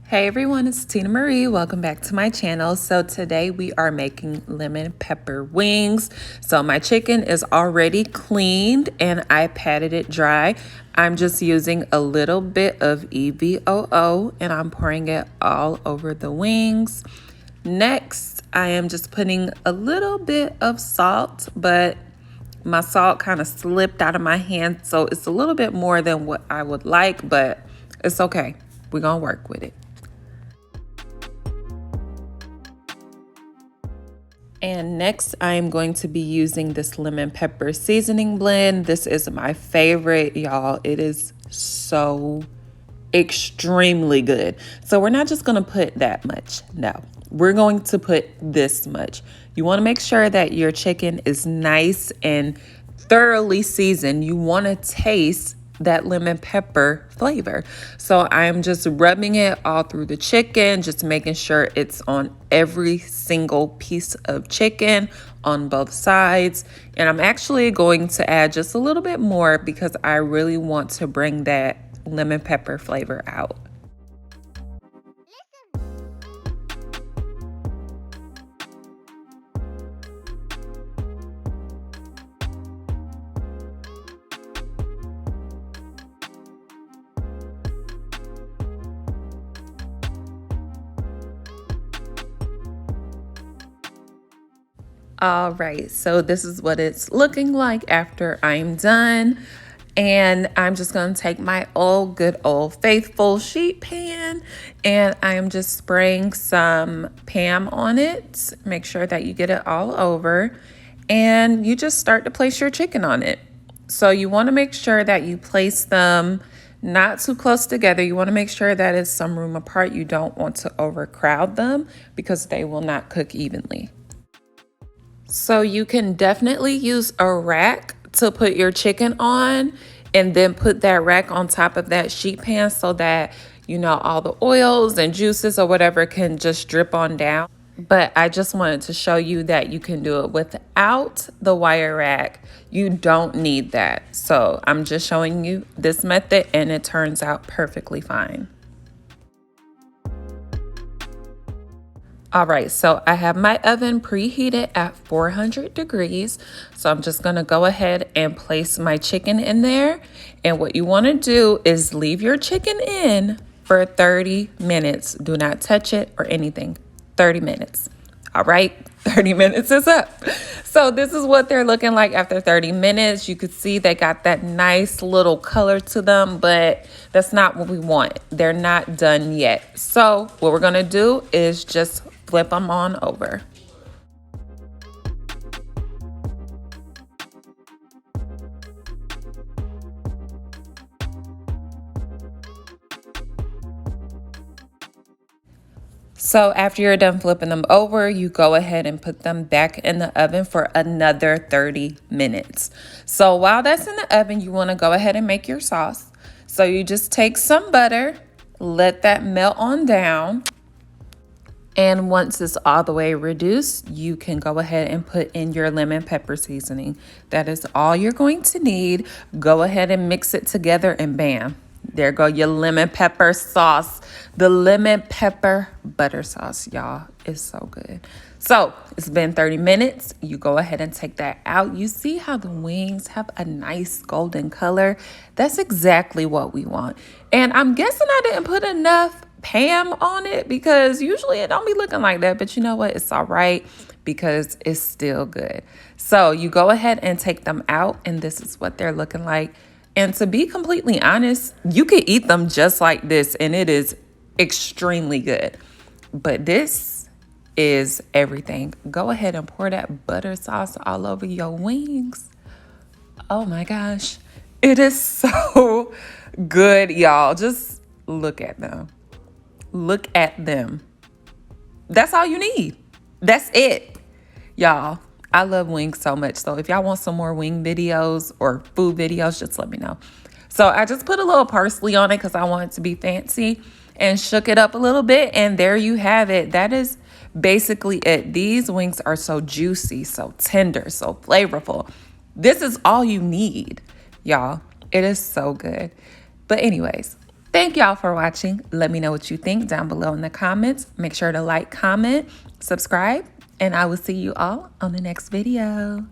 Hey everyone, it's Tina Marie. Welcome back to my channel. So today we are making lemon pepper wings. So my chicken is already cleaned and I patted it dry. I'm just using a little bit of EVOO and I'm pouring it all over the wings. Next, I am just putting a little bit of salt, but my salt kind of slipped out of my hand, so it's a little bit more than what I would like, but it's okay. We're gonna work with it. And next, I'm going to be using this lemon pepper seasoning blend. This is my favorite, y'all. It is so extremely good. So we're not just going to put that much. No, we're going to put this much. You want to make sure that your chicken is nice and thoroughly seasoned. You want to taste that lemon pepper flavor. So I'm just rubbing it all through the chicken, just making sure it's on every single piece of chicken on both sides. And I'm actually going to add just a little bit more because I really want to bring that lemon pepper flavor out. All right, so this is what it's looking like after I'm done. And I'm just gonna take my good old faithful sheet pan and I'm just spraying some Pam on it. Make sure that you get it all over and you just start to place your chicken on it. So you wanna make sure that you place them not too close together. You wanna make sure that it's some room apart. You don't want to overcrowd them because they will not cook evenly. So you can definitely use a rack to put your chicken on and then put that rack on top of that sheet pan so that, you know, all the oils and juices or whatever can just drip on down. But I just wanted to show you that you can do it without the wire rack. You don't need that. So I'm just showing you this method and it turns out perfectly fine. All right, so I have my oven preheated at 400 degrees. So I'm just gonna go ahead and place my chicken in there. And what you wanna do is leave your chicken in for 30 minutes. Do not touch it or anything, 30 minutes. All right, 30 minutes is up. So this is what they're looking like after 30 minutes. You could see they got that nice little color to them, but that's not what we want. They're not done yet. So what we're gonna do is just flip them on over. So after you're done flipping them over, you go ahead and put them back in the oven for another 30 minutes. So while that's in the oven, you want to go ahead and make your sauce. So you just take some butter, let that melt on down. And once it's all the way reduced, you can go ahead and put in your lemon pepper seasoning. That is all you're going to need. Go ahead and mix it together and bam, there go your lemon pepper sauce. The lemon pepper butter sauce, y'all, is so good. So it's been 30 minutes. You go ahead and take that out. You see how the wings have a nice golden color? That's exactly what we want. And I'm guessing I didn't put enough Pam on it because usually it don't be looking like that, but you know what? It's all right because it's still good. So you go ahead and take them out and this is what they're looking like. And to be completely honest, you could eat them just like this and it is extremely good. But this is everything. Go ahead and pour that butter sauce all over your wings. Oh my gosh. It is so good, y'all. Just look at them. Look at them. That's all you need. That's it, y'all. I love wings so much. So if y'all want some more wing videos or food videos, just let me know. So I just put a little parsley on it because I want it to be fancy and shook it up a little bit. And there you have it. That is basically it. These wings are so juicy, so tender, so flavorful. This is all you need, y'all. It is so good. But anyways, Thank y'all for watching. Let me know what you think down below in the comments. Make sure to like, comment, subscribe, and I will see you all on the next video.